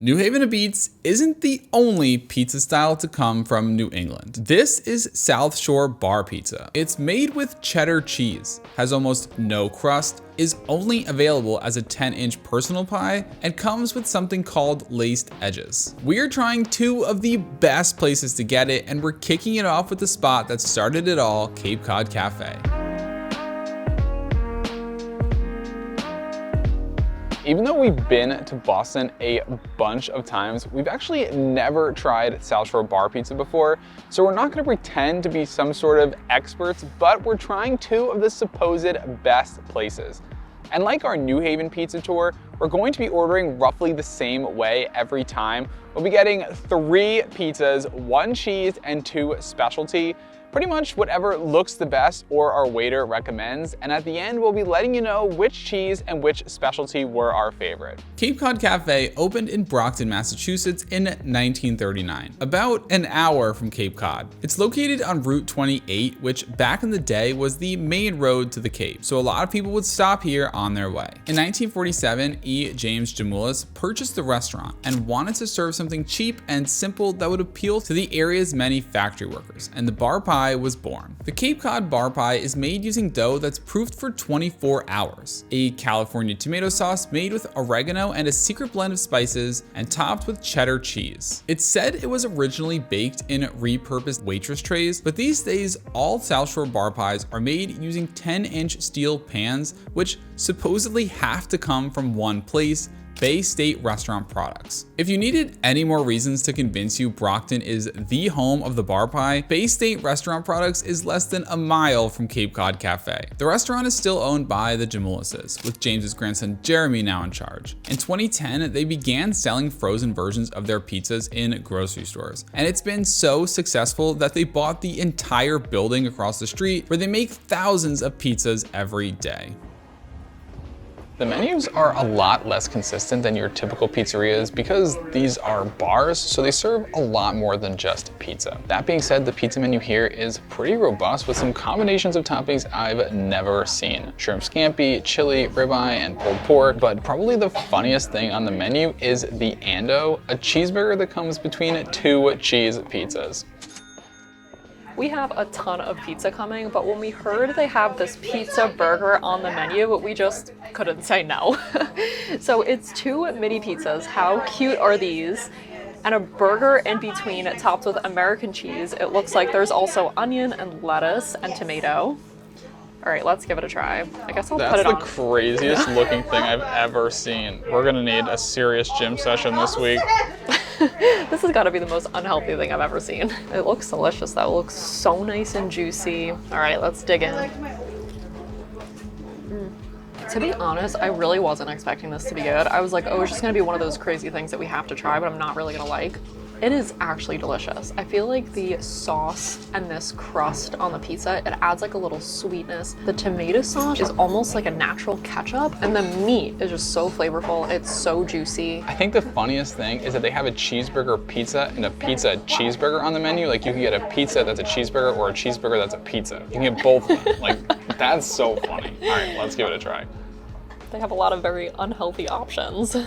New Haven of Beats isn't the only pizza style to come from New England. This is South Shore Bar Pizza. It's made with cheddar cheese, has almost no crust, is only available as a 10-inch personal pie, and comes with something called laced edges. We're trying two of the best places to get it, and we're kicking it off with the spot that started it all, Cape Cod Cafe. Even though we've been to Boston a bunch of times, we've actually never tried South Shore Bar Pizza before, so we're not gonna pretend to be some sort of experts, but we're trying two of the supposed best places. And like our New Haven pizza tour, we're going to be ordering roughly the same way every time. We'll be getting 3 pizzas, 1 cheese, and 2 specialty. Pretty much whatever looks the best or our waiter recommends, and at the end we'll be letting you know which cheese and which specialty were our favorite. Cape Cod Cafe opened in Brockton, Massachusetts in 1939, about an hour from Cape Cod. It's located on Route 28, which back in the day was the main road to the Cape, so a lot of people would stop here on their way. In 1947, E. James Jamoulis purchased the restaurant and wanted to serve something cheap and simple that would appeal to the area's many factory workers, and the bar pie was born. The Cape Cod bar pie is made using dough that's proofed for 24 hours, a California tomato sauce made with oregano and a secret blend of spices, and topped with cheddar cheese. It's said it was originally baked in repurposed waitress trays, but these days all South Shore bar pies are made using 10-inch steel pans, which supposedly have to come from one place, Bay State Restaurant Products. If you needed any more reasons to convince you Brockton is the home of the bar pie, Bay State Restaurant Products is less than a mile from Cape Cod Cafe. The restaurant is still owned by the Jamoulises, with James's grandson Jeremy now in charge. In 2010, they began selling frozen versions of their pizzas in grocery stores, and it's been so successful that they bought the entire building across the street where they make thousands of pizzas every day. The menus are a lot less consistent than your typical pizzerias because these are bars, so they serve a lot more than just pizza. That being said, the pizza menu here is pretty robust with some combinations of toppings I've never seen. Shrimp scampi, chili, ribeye, and pulled pork, but probably the funniest thing on the menu is the Ando, a cheeseburger that comes between 2 cheese pizzas. We have a ton of pizza coming, but when we heard they have this pizza burger on the menu, we just couldn't say no. So it's 2 mini pizzas. How cute are these? And a burger in between topped with American cheese. It looks like there's also onion and lettuce and tomato. All right, let's give it a try. I guess I'll put it on. That's the craziest looking thing I've ever seen. We're gonna need a serious gym session this week. This has got to be the most unhealthy thing I've ever seen. It looks delicious though. It looks so nice and juicy. All right, let's dig in. To be honest, I really wasn't expecting this to be good. I was like, oh, it's just gonna be one of those crazy things that we have to try, but I'm not really gonna like. It is actually delicious. I feel like the sauce and this crust on the pizza, it adds like a little sweetness. The tomato sauce is almost like a natural ketchup, and the meat is just so flavorful. It's so juicy. I think the funniest thing is that they have a cheeseburger pizza and a pizza cheeseburger on the menu. Like you can get a pizza that's a cheeseburger or a cheeseburger that's a pizza. You can get both of them. Like, that's so funny. All right, let's give it a try. They have a lot of very unhealthy options.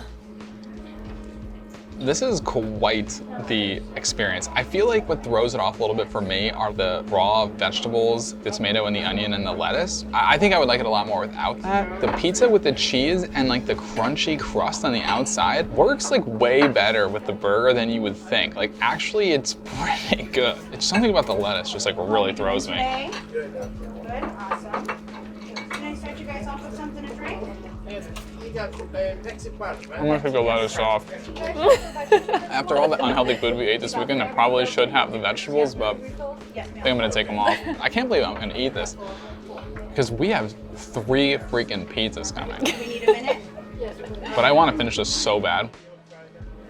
This is quite the experience. I feel like what throws it off a little bit for me are the raw vegetables, the tomato and the onion and the lettuce. I think I would like it a lot more without that. The pizza with the cheese and like the crunchy crust on the outside works like way better with the burger than you would think. Like actually it's pretty good. It's something about the lettuce just like really throws me. Good, awesome. Can I start you guys off with something to drink? I'm gonna take the lettuce off. After all the unhealthy food we ate this weekend, I probably should have the vegetables, but I think I'm gonna take them off. I can't believe I'm gonna eat this because we have 3 freaking pizzas coming. We need a minute. But I wanna finish this so bad.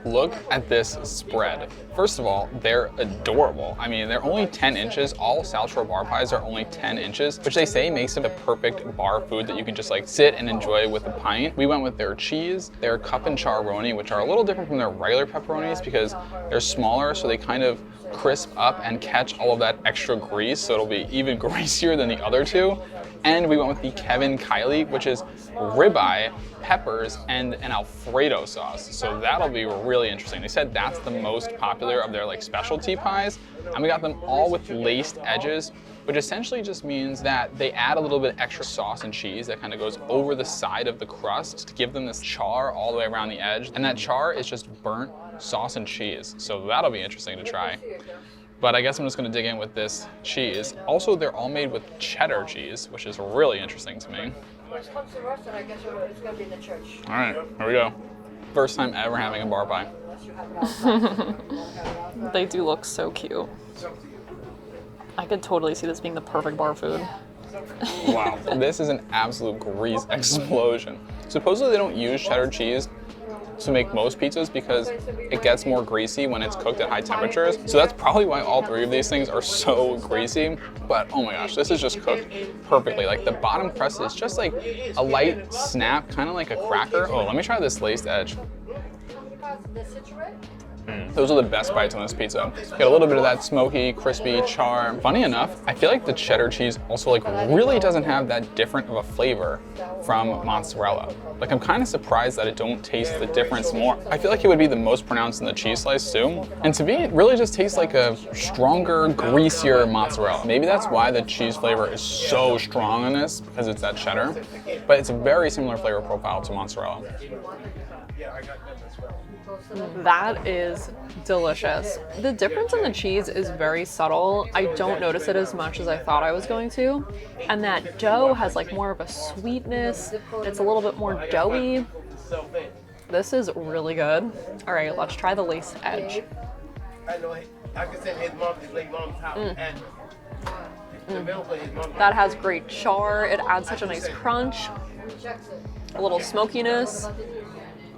Look at this spread. First of all, they're adorable. I mean, they're only 10 inches. All South Shore bar pies are only 10 inches, which they say makes them the perfect bar food that you can just like sit and enjoy with a pint. We went with their cheese, their cup and Char Roni, which are a little different from their regular pepperonis because they're smaller, so they kind of crisp up and catch all of that extra grease, so it'll be even greasier than the other 2. And we went with the Kiely, which is ribeye peppers, and an Alfredo sauce. So that'll be really interesting. They said that's the most popular of their like specialty pies. And we got them all with laced edges, which essentially just means that they add a little bit extra sauce and cheese that kind of goes over the side of the crust to give them this char all the way around the edge. And that char is just burnt sauce and cheese. So that'll be interesting to try. But I guess I'm just gonna dig in with this cheese. Also, they're all made with cheddar cheese, which is really interesting to me. First comes the rest, and I guess it's gonna be in the church. All right, here we go. First time ever having a bar pie. Unless you have it outside. They do look so cute. I could totally see this being the perfect bar food. Wow, this is an absolute grease explosion. Supposedly they don't use cheddar cheese to make most pizzas because it gets more greasy when it's cooked at high temperatures. So that's probably why all three of these things are so greasy. But oh my gosh, this is just cooked perfectly. Like the bottom crust is just like a light snap, kind of like a cracker. Oh, let me try this laced edge. Those are the best bites on this pizza. Get a little bit of that smoky, crispy char. Funny enough, I feel like the cheddar cheese also like really doesn't have that different of a flavor from mozzarella. Like I'm kind of surprised that it don't taste the difference more. I feel like it would be the most pronounced in the cheese slice too. And to me, it really just tastes like a stronger, greasier mozzarella. Maybe that's why the cheese flavor is so strong in this, because it's that cheddar. But it's a very similar flavor profile to mozzarella. That is delicious. The difference in the cheese is very subtle. I don't notice it as much as I thought I was going to. And that dough has like more of a sweetness. It's a little bit more doughy. This is really good. All right, let's try the laced edge. I know. I can say his mom is like mom's house. That has great char. It adds such a nice crunch. A little smokiness.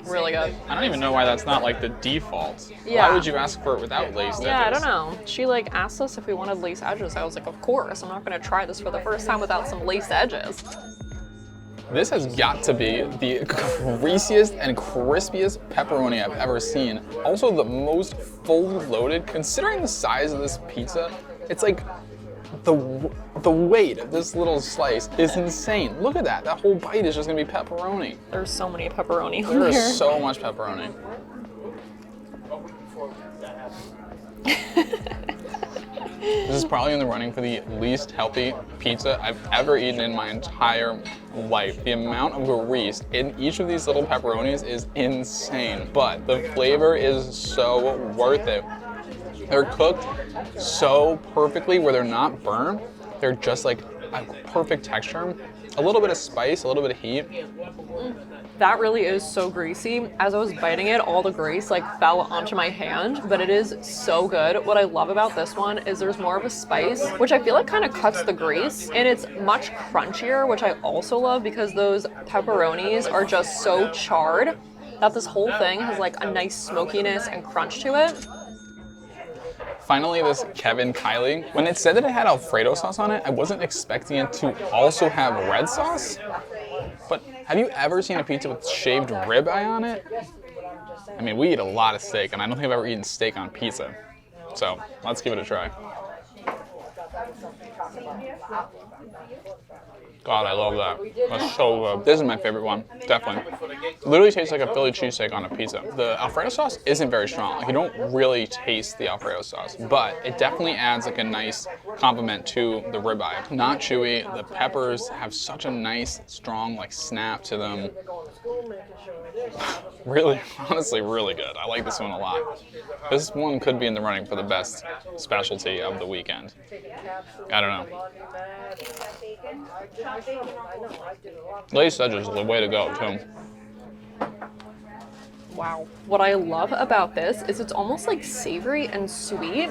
Really good. I don't even know why that's not like the default. Yeah. Why would you ask for it without laced edges? Yeah, I don't know. She like asked us if we wanted lace edges. I was like, of course. I'm not gonna try this for the first time without some lace edges. This has got to be the greasiest and crispiest pepperoni I've ever seen. Also the most fully loaded. Considering the size of this pizza, it's like the weight of this little slice is insane. Look at that. That whole bite is just gonna be pepperoni. There's so many pepperoni on There here. is so much pepperoni. This is probably in the running for the least healthy pizza I've ever eaten in my entire life. The amount of grease in each of these little pepperonis is insane, but the flavor is so worth it. They're cooked so perfectly where they're not burnt. They're just like a perfect texture. A little bit of spice, a little bit of heat. That really is so greasy. As I was biting it, all the grease like fell onto my hand, but it is so good. What I love about this one is there's more of a spice, which I feel like kind of cuts the grease, and it's much crunchier, which I also love because those pepperonis are just so charred that this whole thing has like a nice smokiness and crunch to it. Finally, this Kevin Kiely. When it said that it had Alfredo sauce on it, I wasn't expecting it to also have red sauce. But have you ever seen a pizza with shaved ribeye on it? I mean, we eat a lot of steak, and I don't think I've ever eaten steak on pizza. So let's give it a try. God, I love that. That's so good. This is my favorite one, definitely. It literally tastes like a Philly cheesesteak on a pizza. The Alfredo sauce isn't very strong. Like, you don't really taste the Alfredo sauce, but it definitely adds like a nice complement to the ribeye. Not chewy. The peppers have such a nice, strong like snap to them. Really, honestly, really good. I like this one a lot. This one could be in the running for the best specialty of the weekend. I don't know. Laced edges is the way to go, too. Wow. What I love about this is it's almost like savory and sweet.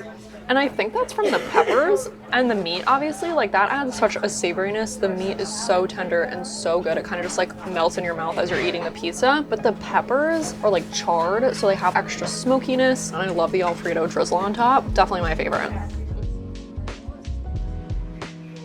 And I think that's from the peppers and the meat, obviously. Like, that adds such a savoriness. The meat is so tender and so good. It kind of just like melts in your mouth as you're eating the pizza. But the peppers are like charred, so they have extra smokiness. And I love the Alfredo drizzle on top. Definitely my favorite.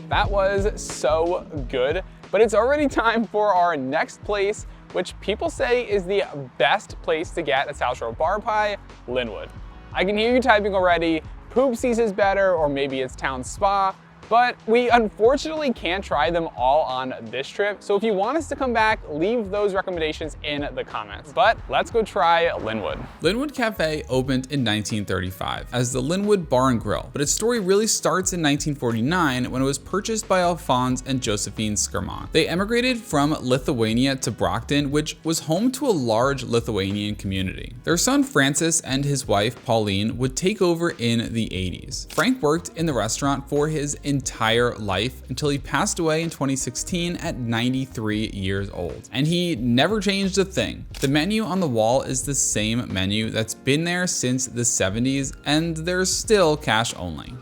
That was so good, but it's already time for our next place, which people say is the best place to get a South Shore bar pie, Lynwood. I can hear you typing already, Poopsies is better, or maybe it's Town Spa. but we unfortunately can't try them all on this trip. So if you want us to come back, leave those recommendations in the comments. But let's go try Lynwood. Lynwood Cafe opened in 1935 as the Lynwood Bar and Grill, but its story really starts in 1949 when it was purchased by Alphonse and Josephine Skermont. They emigrated from Lithuania to Brockton, which was home to a large Lithuanian community. Their son Francis and his wife Pauline would take over in the 80s. Frank worked in the restaurant for his entire life until he passed away in 2016 at 93 years old. And he never changed a thing. The menu on the wall is the same menu that's been there since the 70s, and there's still cash only.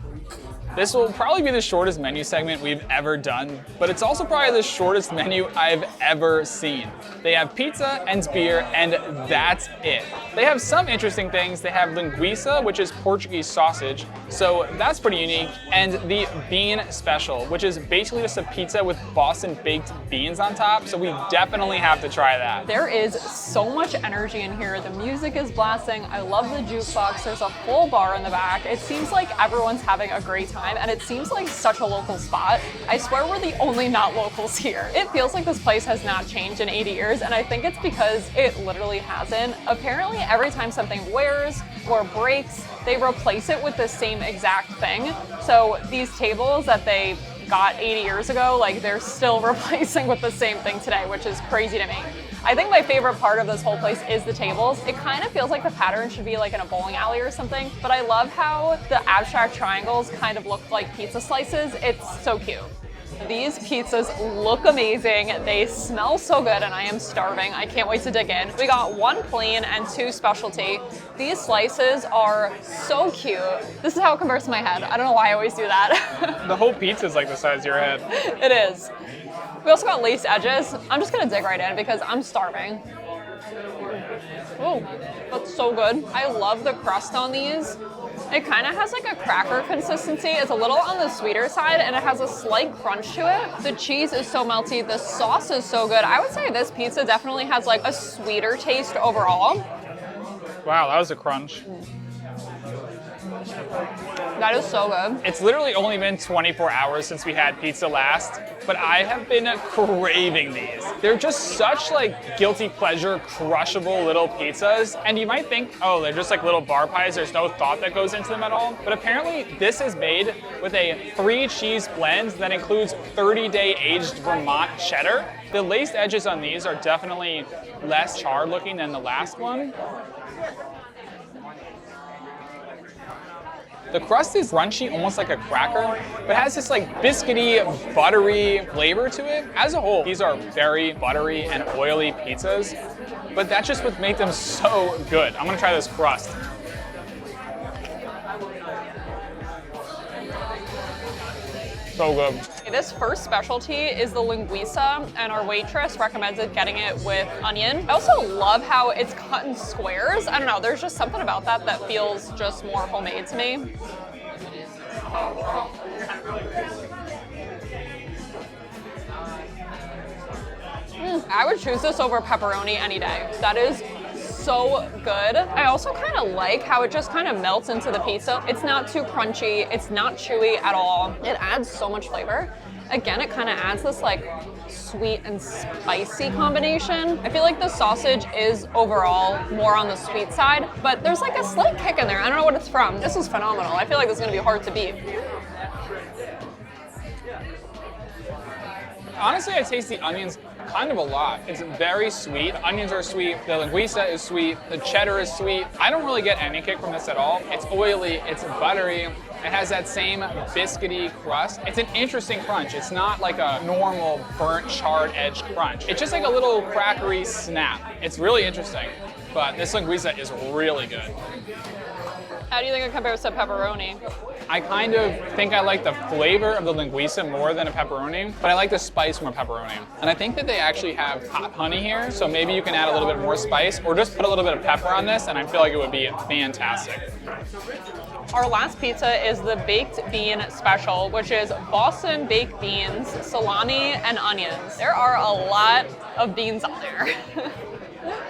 This will probably be the shortest menu segment we've ever done, but it's also probably the shortest menu I've ever seen. They have pizza and beer, and that's it. They have some interesting things. They have linguiça, which is Portuguese sausage, so that's pretty unique, and the bean special, which is basically just a pizza with Boston baked beans on top, so we definitely have to try that. There is so much energy in here. The music is blasting. I love the jukebox. There's a full bar in the back. It seems like everyone's having a great time, and it seems like such a local spot. I swear we're the only not locals here. It feels like this place has not changed in 80 years, and I think it's because it literally hasn't. Apparently, every time something wears or breaks, they replace it with the same exact thing. So these tables that they got 80 years ago, like they're still replacing with the same thing today, which is crazy to me. I think my favorite part of this whole place is the tables. It kind of feels like the pattern should be like in a bowling alley or something, but I love how the abstract triangles kind of look like pizza slices. It's so cute. These pizzas look amazing. They smell so good, and I am starving. I can't wait to dig in. We got 1 plain and 2 specialty. These slices are so cute. This is how it compares to my head. I don't know why I always do that. The whole pizza is like the size of your head. It is. We also got laced edges. I'm just gonna dig right in because I'm starving. Oh, that's so good. I love the crust on these. It kind of has like a cracker consistency. It's a little on the sweeter side, and it has a slight crunch to it. The cheese is so melty. The sauce is so good. I would say this pizza definitely has like a sweeter taste overall. Wow, that was a crunch. That is so good. It's literally only been 24 hours since we had pizza last, but I have been craving these. They're just such like guilty pleasure, crushable little pizzas. And you might think, oh, they're just like little bar pies. There's no thought that goes into them at all. But apparently this is made with a 3-cheese blend that includes 30-day aged Vermont cheddar. The laced edges on these are definitely less charred looking than the last one. The crust is crunchy, almost like a cracker, but has this like biscuity, buttery flavor to it. As a whole, these are very buttery and oily pizzas, but that's just what makes them so good. I'm gonna try this crust. So good. This first specialty is the linguiça, and our waitress recommended getting it with onion. I also love how it's cut in squares. I don't know, there's just something about that that feels just more homemade to me. I would choose this over pepperoni any day. That is so good. I also kind of like how it just kind of melts into the pizza. It's not too crunchy, it's not chewy at all. It adds so much flavor. Again, it kind of adds this like sweet and spicy combination. I feel like the sausage is overall more on the sweet side, but there's like a slight kick in there. I don't know what it's from. This is phenomenal. I feel like this is gonna be hard to beat. Honestly, I taste the onions kind of a lot. It's very sweet. The onions are sweet. The linguiça is sweet. The cheddar is sweet. I don't really get any kick from this at all. It's oily. It's buttery. It has that same biscuity crust. It's an interesting crunch. It's not like a normal burnt, charred edge crunch. It's just like a little crackery snap. It's really interesting. But this linguiça is really good. How do you think it compares to pepperoni? I kind of think I like the flavor of the linguiça more than a pepperoni, but I like the spice from a pepperoni. And I think that they actually have hot honey here, so maybe you can add a little bit more spice or just put a little bit of pepper on this, and I feel like it would be fantastic. Our last pizza is the baked bean special, which is Boston baked beans, salami, and onions. There are a lot of beans on there.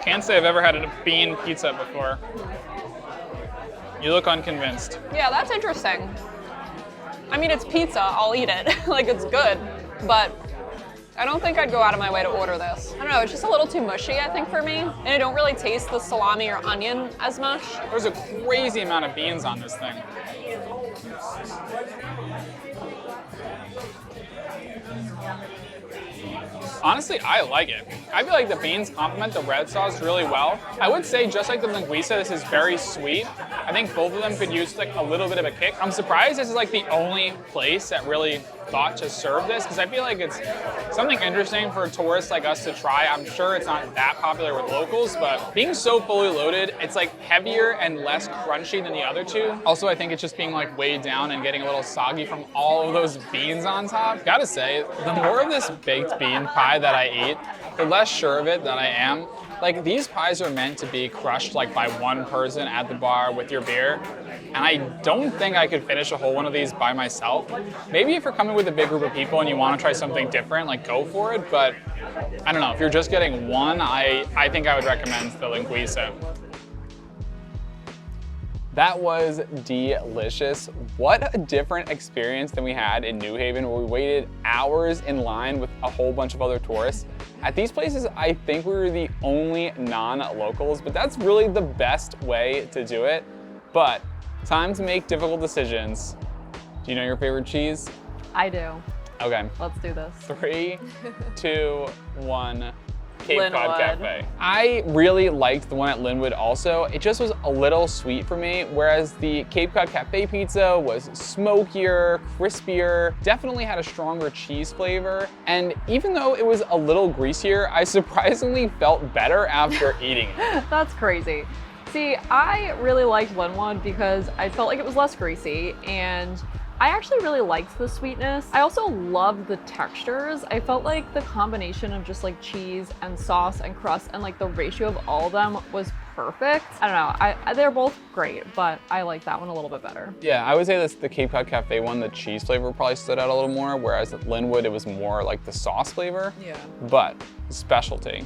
Can't say I've ever had a bean pizza before. You look unconvinced. Yeah, that's interesting. I mean, it's pizza, I'll eat it. Like, it's good, but I don't think I'd go out of my way to order this. I don't know, it's just a little too mushy, I think, for me. And I don't really taste the salami or onion as much. There's a crazy amount of beans on this thing. Honestly, I like it. I feel like the beans complement the red sauce really well. I would say, just like the linguiça, this is very sweet. I think both of them could use like a little bit of a kick. I'm surprised this is like the only place that really thought to serve this, because I feel like it's something interesting for tourists like us to try. I'm sure it's not that popular with locals, but being so fully loaded, it's like heavier and less crunchy than the other two. Also, I think it's just being like weighed down and getting a little soggy from all of those beans on top. Gotta say, the more of this baked bean pie that I eat, the less sure of it that I am. Like, these pies are meant to be crushed like by one person at the bar with your beer, and I don't think I could finish a whole one of these by myself. Maybe if you're coming with a big group of people and you want to try something different, like, go for it, but I don't know, if you're just getting one, I think I would recommend the linguiça. That was delicious. What a different experience than we had in New Haven, where we waited hours in line with a whole bunch of other tourists. At these places, I think we were the only non-locals, but that's really the best way to do it. But time to make difficult decisions. Do you know your favorite cheese? I do. Okay. Let's do this. 3, 2, 1. Cod Lynwood. Cafe. I really liked the one at Lynwood also. It just was a little sweet for me, whereas the Cape Cod Cafe pizza was smokier, crispier, definitely had a stronger cheese flavor. And even though it was a little greasier, I surprisingly felt better after eating it. That's crazy. See, I really liked Lynwood because I felt like it was less greasy, and I actually really liked the sweetness. I also loved the textures. I felt like the combination of just like cheese and sauce and crust and like the ratio of all of them was perfect. I don't know, they're both great, but I like that one a little bit better. Yeah, I would say that's the Cape Cod Cafe one, the cheese flavor probably stood out a little more, whereas at Lynwood it was more like the sauce flavor. Yeah. But specialty.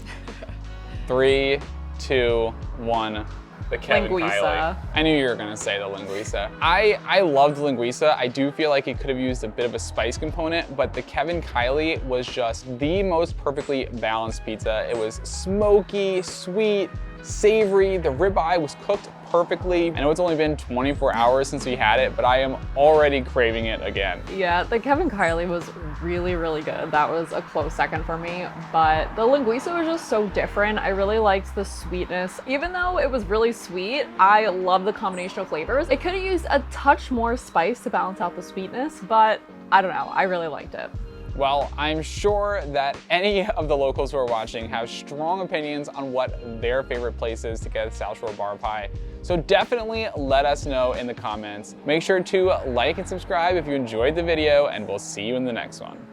3, 2, 1. The Kevin Linguiça. Kiely. I knew you were gonna say the linguiça. I loved linguiça. I do feel like it could have used a bit of a spice component, but the Kevin Kiely was just the most perfectly balanced pizza. It was smoky, sweet, savory. The ribeye was cooked perfectly. I know it's only been 24 hours since we had it, but I am already craving it again. Yeah, the Kevin Kiely was really, really good. That was a close second for me, but the linguiça was just so different. I really liked the sweetness. Even though it was really sweet, I love the combination of flavors. It could have used a touch more spice to balance out the sweetness, but I don't know, I really liked it. Well, I'm sure that any of the locals who are watching have strong opinions on what their favorite place is to get South Shore bar pie. So definitely let us know in the comments. Make sure to like and subscribe if you enjoyed the video, and we'll see you in the next one.